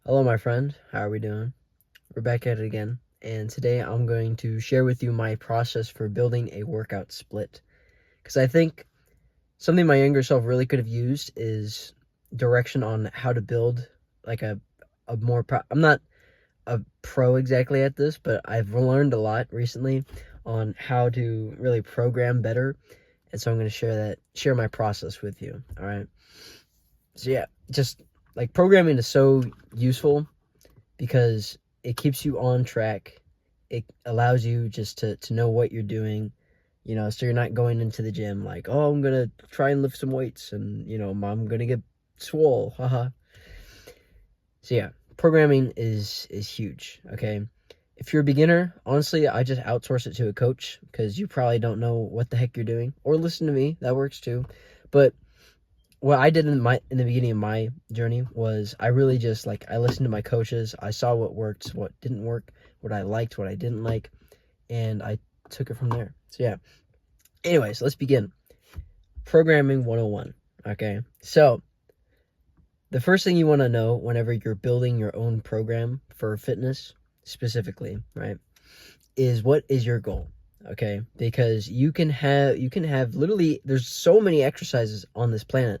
Hello, my friend. How are we doing? We're back at it again. And today I'm going to share with you my process for building a workout split. Because I think something my younger self really could have used is direction on how to build like a more I'm not a pro exactly at this, but I've learned a lot recently on how to really program better. And so I'm going to share my process with you. All right. So yeah, just like programming is so useful because it keeps you on track. It allows you just to know what you're doing, so you're not going into the gym like, oh, I'm going to try and lift some weights and, I'm going to get swole. Haha. So yeah, programming is huge, okay? If you're a beginner, honestly, I just outsource it to a coach because you probably don't know what the heck you're doing. Or listen to me, that works too. But what I did in the beginning of my journey was I really just I listened to my coaches. I saw what worked, what didn't work, what I liked, what I didn't like, and I took it from there. So yeah. Anyways, let's begin. Programming 101. Okay. So, the first thing you want to know whenever you're building your own program for fitness specifically, right, is what is your goal? Okay? Because you can have literally there's so many exercises on this planet.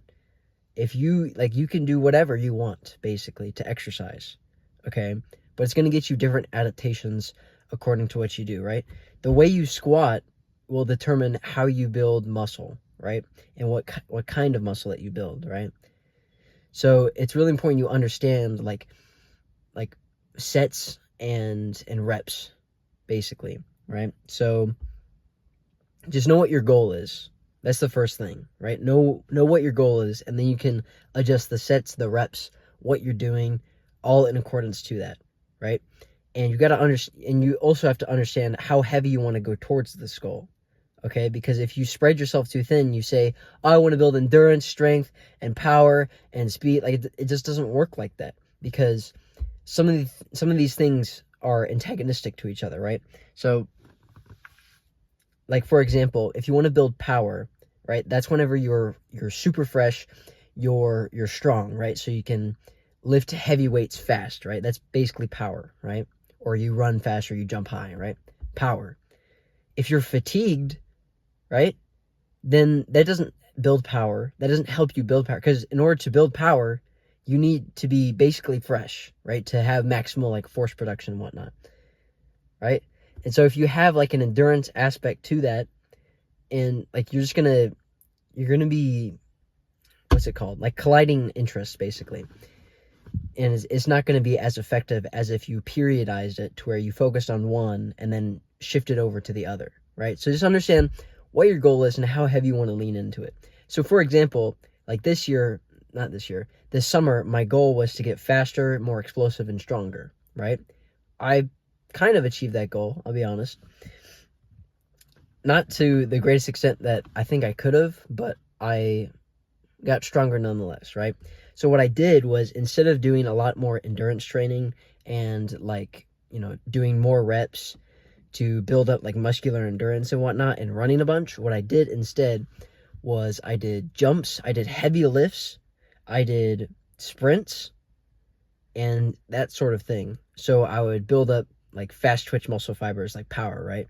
If you can do whatever you want basically to exercise, okay, but it's going to get you different adaptations according to what you do, right? The way you squat will determine how you build muscle, right? And what kind of muscle that you build, right? So it's really important you understand like sets and reps basically, right? So just know what your goal is. That's the first thing, right? Know what your goal is, and then you can adjust the sets, the reps, what you're doing, all in accordance to that, right? And you got to understand, and you also have to understand how heavy you want to go towards this goal, okay? Because if you spread yourself too thin, you say, oh, I want to build endurance, strength, and power and speed. Like it just doesn't work like that because some of these things are antagonistic to each other, right? So like for example, if you want to build power, right, that's whenever you're super fresh, you're strong, right? So you can lift heavy weights fast, right? That's basically power, right? Or you run fast or you jump high, right? Power. If you're fatigued, right, then that doesn't build power. That doesn't help you build power because in order to build power, you need to be basically fresh, right? To have maximal force production and whatnot, right? And so if you have an endurance aspect to that, and you're gonna be, what's it called, like colliding interests basically, and it's not going to be as effective as if you periodized it to where you focused on one and then shifted over to the other, right? So just understand what your goal is and how heavy you want to lean into it. So for example, like this summer, my goal was to get faster, more explosive, and stronger, right? I kind of achieved that goal, I'll be honest. Not to the greatest extent that I think I could have, but I got stronger nonetheless, right? So what I did was, instead of doing a lot more endurance training and doing more reps to build up muscular endurance and whatnot and running a bunch, what I did instead was I did jumps, I did heavy lifts, I did sprints, and that sort of thing. So I would build up fast twitch muscle fibers, like power, right?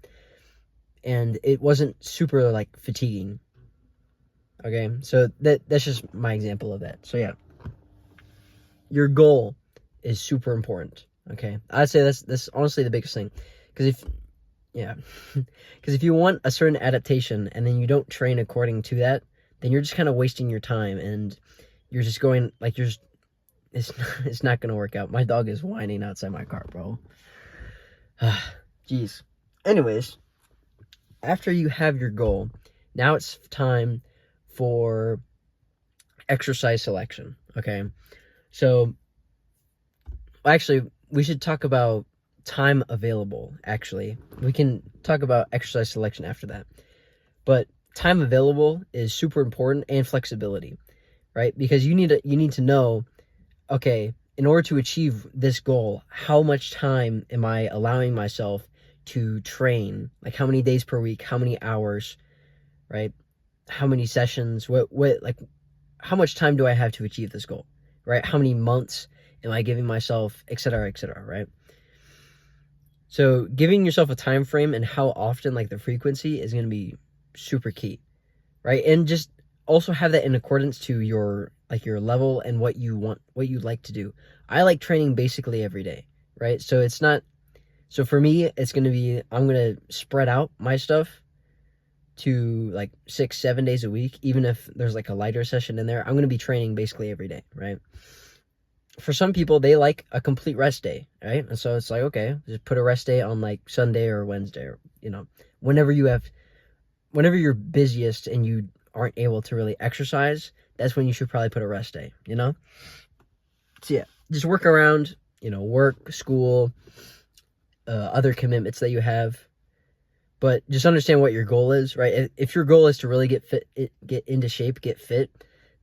And it wasn't super fatiguing. Okay, so that's just my example of that. So yeah, your goal is super important. Okay, I'd say that's honestly the biggest thing, because because if you want a certain adaptation and then you don't train according to that, then you're just kind of wasting your time and you're just going it's it's not gonna work out. My dog is whining outside my car, bro. Jeez. Anyways, after you have your goal, now it's time for exercise selection. Okay, so actually we should talk about time available. Actually, we can talk about exercise selection after that, but time available is super important, and flexibility, right? Because you need to know, okay, in order to achieve this goal, how much time am I allowing myself to train? Like how many days per week, how many hours, right? How many sessions, what how much time do I have to achieve this goal, right? How many months Am I giving myself, etc., etc., right? So giving yourself a time frame and how often, like the frequency, is going to be super key, right? And just also have that in accordance to your level and what you want, what you like to do. I like training basically every day, right? So it's not, so for me, it's going to be, I'm going to spread out my stuff to like 6-7 days a week. Even if there's like a lighter session in there, I'm going to be training basically every day, right? For some people, they like a complete rest day, right? And so it's like, okay, just put a rest day on like Sunday or Wednesday, or, whenever you're busiest and you aren't able to really exercise, that's when you should probably put a rest day, So yeah, just work around, work, school, other commitments that you have. But just understand what your goal is, right? If your goal is to really get fit, get into shape, get fit,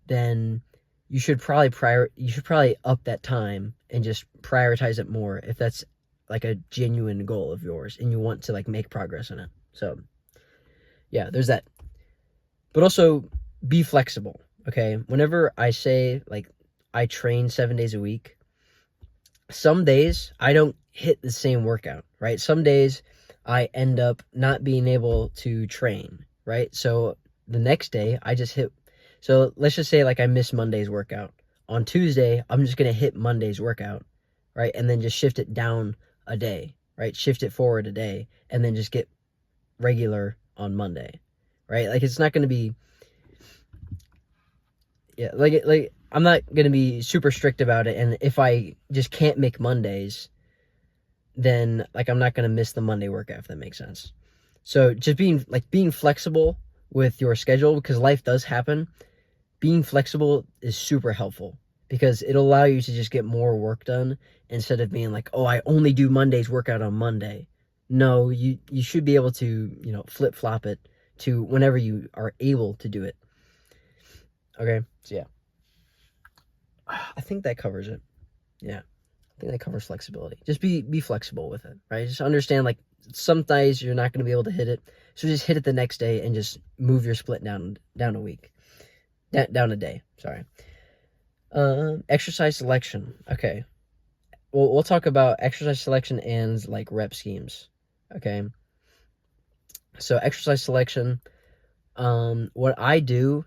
then you should probably up that time and just prioritize it more if that's like a genuine goal of yours and you want to like make progress in it. So yeah, there's that. But also be flexible, okay? Whenever I say like I train 7 days a week, some days I don't hit the same workout, right? Some days I end up not being able to train, right? So the next day I just hit, so let's just say like I miss Monday's workout. On Tuesday, I'm just going to hit Monday's workout, right? And then just shift it down a day, right? Shift it forward a day and then just get regular on Monday, right? Like it's not going to be, yeah, like I'm not going to be super strict about it. And if I just can't make Mondays, then like I'm not going to miss the Monday workout, if that makes sense. So just being flexible with your schedule, because life does happen. Being flexible is super helpful because it'll allow you to just get more work done instead of being like, oh, I only do Monday's workout on Monday. No, you should be able to, flip-flop it to whenever you are able to do it. Okay, so yeah. I think that covers it. Yeah, I think that covers flexibility. Just be flexible with it, right? Just understand like some days you're not going to be able to hit it, so just hit it the next day and just move your split down a week. Down a day, sorry. Exercise selection. Okay. We'll talk about exercise selection and like rep schemes. Okay. So exercise selection. What I do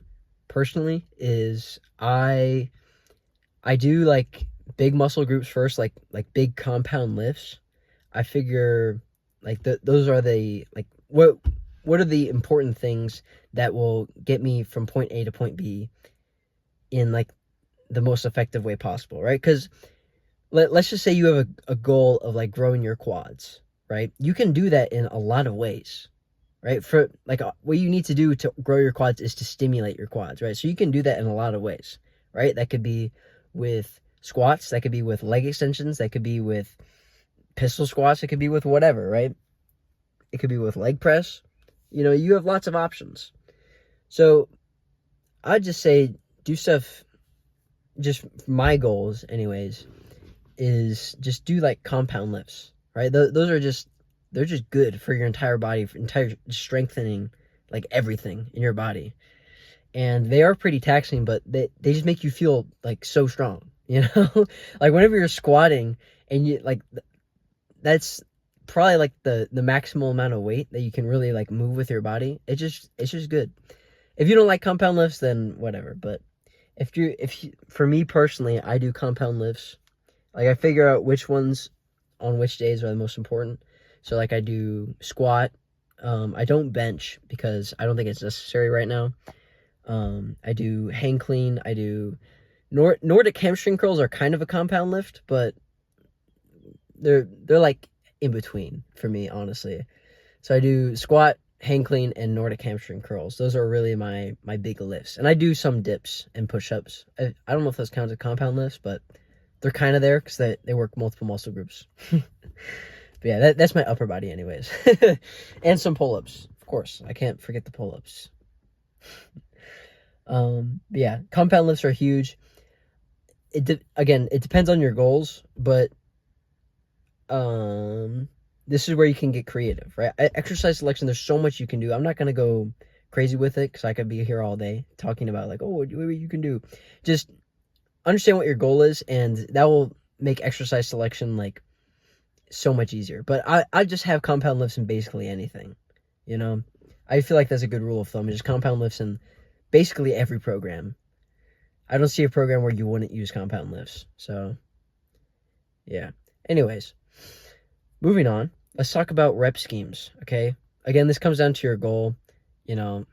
personally is I do like big muscle groups first, like big compound lifts. I figure like those are the like what are the important things that will get me from point A to point B in like the most effective way possible, right? Because let's just say you have a goal of like growing your quads, right? You can do that in a lot of ways, right? For like what you need to do to grow your quads is to stimulate your quads, right? So you can do that in a lot of ways, right? That could be with squats, that could be with leg extensions, that could be with pistol squats, it could be with whatever, right? It could be with leg press. You have lots of options. So I'd just say do stuff, just my goals anyways, is just do like compound lifts, right? Those are they're just good for your entire body, for entire strengthening like everything in your body. And they are pretty taxing, but they just make you feel like so strong, like whenever you're squatting and you like, that's probably like the maximal amount of weight that you can really like move with your body. It's just good. If you don't like compound lifts, then whatever. But if you for me personally, I do compound lifts. Like I figure out which ones on which days are the most important. So like I do squat. I don't bench because I don't think it's necessary right now. I do hang clean. I do Nordic hamstring curls are kind of a compound lift, but they're like in between for me, honestly. So I do squat, hang clean, and Nordic hamstring curls. Those are really my big lifts. And I do some dips and push-ups. I don't know if those count as compound lifts, but they're kind of there because they work multiple muscle groups. But yeah, that's my upper body anyways. And some pull-ups, of course. I can't forget the pull-ups. But yeah, compound lifts are huge. Again, it depends on your goals, but this is where you can get creative, right? Exercise selection, there's so much you can do. I'm not going to go crazy with it because I could be here all day talking about like, oh, what you can do. Just understand what your goal is, and that will make exercise selection like so much easier. But I just have compound lifts in basically anything, you know. I feel like that's a good rule of thumb. Just compound lifts in basically every program. I don't see a program where you wouldn't use compound lifts. So yeah. Anyways, moving on. Let's talk about rep schemes. Okay. Again, this comes down to your goal. You know,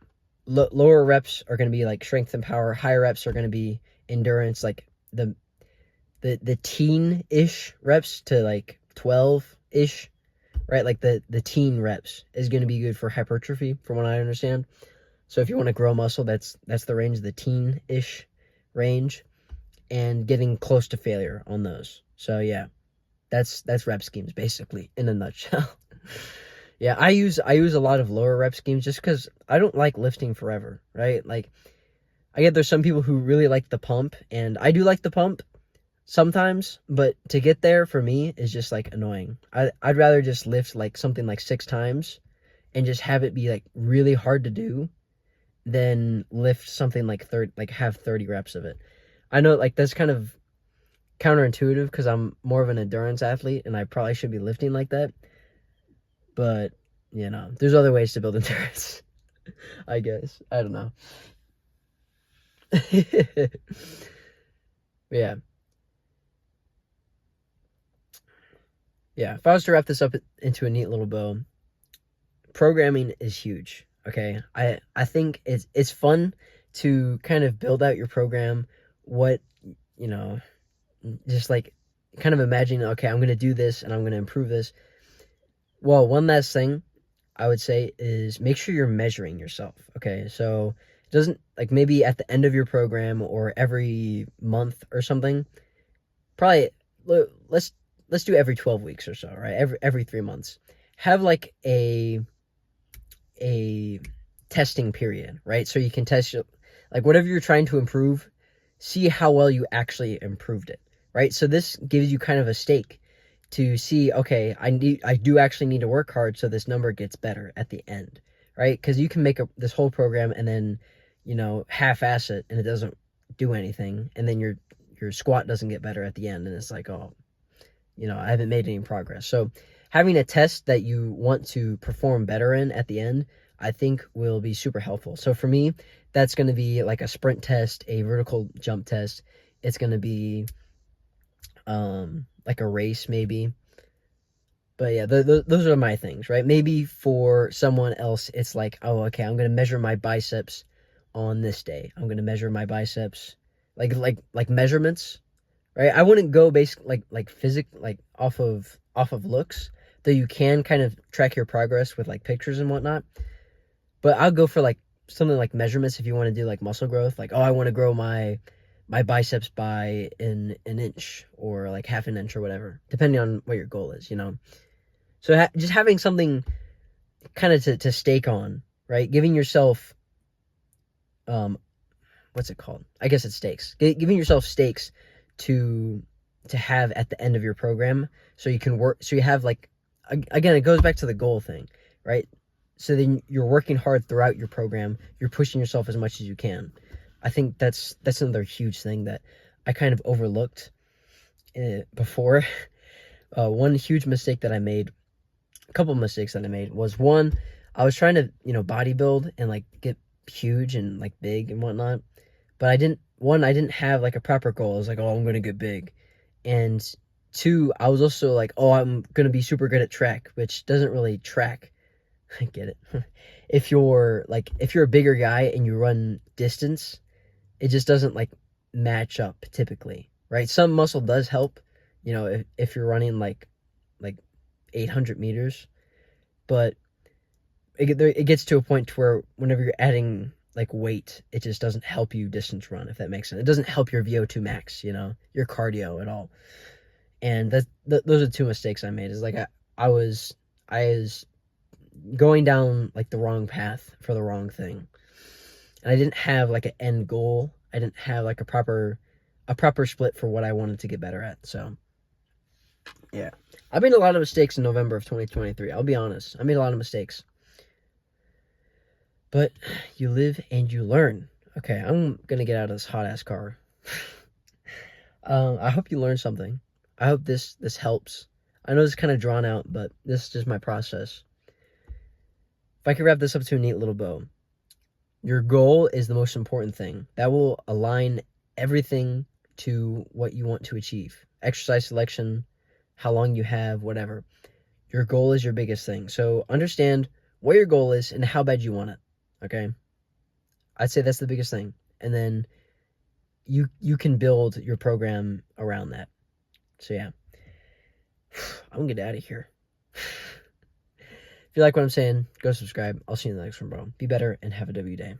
lower reps are going to be like strength and power. Higher reps are going to be endurance, like the teen-ish reps to like 12-ish, right? Like the teen reps is going to be good for hypertrophy, from what I understand. So if you want to grow muscle, that's the range, the teen-ish range, and getting close to failure on those. So yeah, that's rep schemes basically in a nutshell. Yeah, I use a lot of lower rep schemes just because I don't like lifting forever, right? Like, I get there's some people who really like the pump, and I do like the pump sometimes, but to get there for me is just like annoying. I'd rather just lift like something like 6 times and just have it be like really hard to do than lift something like 30, like have 30 reps of it. I know like that's kind of counterintuitive because I'm more of an endurance athlete and I probably should be lifting like that. But, you know, there's other ways to build endurance, I guess. I don't know. Yeah. Yeah. If I was to wrap this up into a neat little bow, programming is huge. Okay. I think it's fun to kind of build out your program, what, you know, just like kind of imagining, okay, I'm going to do this and I'm going to improve this. Well, one last thing I would say is make sure you're measuring yourself. Okay. So it doesn't like maybe at the end of your program or every month or something, probably let's do every 12 weeks or so, right? Every 3 months. Have like a testing period, right? So you can test like whatever you're trying to improve, see how well you actually improved it, right? So this gives you kind of a stake to see, okay, I do actually need to work hard so this number gets better at the end, right? Because you can make this whole program and then, you know, half-ass it and it doesn't do anything, and then your squat doesn't get better at the end, and it's like, oh, you know, I haven't made any progress. So having a test that you want to perform better in at the end, I think will be super helpful. So for me, that's going to be like a sprint test, a vertical jump test. It's going to be like a race maybe. But yeah, those are my things, right? Maybe for someone else, it's like, oh, okay, I'm going to measure my biceps on this day. I'm going to measure my biceps, like measurements, right? I wouldn't go like off of looks, though you can kind of track your progress with like pictures and whatnot. But I'll go for like something like measurements if you want to do like muscle growth. Like, oh, I want to grow my biceps by an inch or like half an inch or whatever, depending on what your goal is, you know. So just having something kind of to stake on, right? Giving yourself, what's it called? I guess it's stakes. Giving yourself stakes to have at the end of your program, so you can work. So you have like, again, it goes back to the goal thing, right? So then you're working hard throughout your program. You're pushing yourself as much as you can. I think that's another huge thing that I kind of overlooked before. One huge mistake that I made, a couple of mistakes that I made, was one, I was trying to, you know, bodybuild and like get huge and like big and whatnot, but I didn't have like a proper goal. I was like, oh, I'm gonna get big, and two, I was also like, oh, I'm gonna be super good at track, which doesn't really track. I get it. If you're a bigger guy and you run distance, it just doesn't like match up typically, right? Some muscle does help, you know, if you're running like 800 meters, but it gets to a point to where whenever you're adding like weight, it just doesn't help you distance run, if that makes sense. It doesn't help your VO2 max, you know, your cardio at all. And those are two mistakes I made. Is like I was going down like the wrong path for the wrong thing, and I didn't have like an end goal. I didn't have like a proper split for what I wanted to get better at. So yeah, I made a lot of mistakes in November of 2023. I'll be honest, I made a lot of mistakes, but you live and you learn. Okay, I'm gonna get out of this hot ass car. I hope you learned something. I hope this helps. I know this is kind of drawn out, but this is just my process. If I could wrap this up to a neat little bow, your goal is the most important thing. That will align everything to what you want to achieve. Exercise selection, how long you have, whatever. Your goal is your biggest thing. So understand what your goal is and how bad you want it. Okay? I'd say that's the biggest thing. And then you can build your program around that. So yeah. I'm gonna get out of here. If you like what I'm saying, go subscribe. I'll see you in the next one, bro. Be better and have a W day.